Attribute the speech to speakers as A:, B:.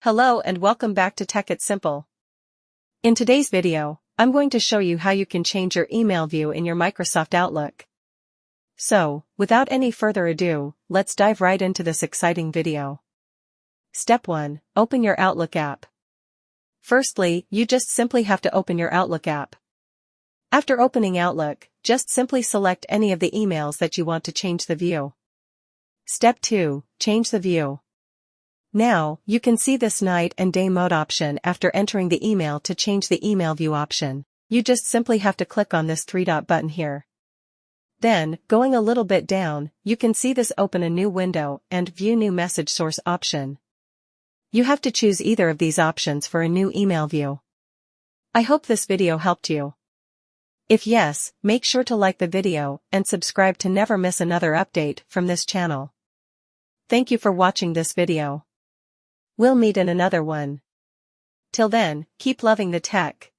A: Hello and welcome back to Tech It's Simple. In today's video, I'm going to show you how you can change your email view in your Microsoft Outlook. So, without any further ado, let's dive right into this exciting video. Step 1. Open your Outlook app. Firstly, you just simply have to open your Outlook app. After opening Outlook, just simply select any of the emails that you want to change the view. Step 2. Change the view. Now, you can see this night and day mode option after entering the email. To change the email view option, you just simply have to click on this three-dot button here. Then, going a little bit down, you can see this open a new window and view new message source option. You have to choose either of these options for a new email view. I hope this video helped you. If yes, make sure to like the video and subscribe to never miss another update from this channel. Thank you for watching this video. We'll meet in another one. Till then, keep loving the tech.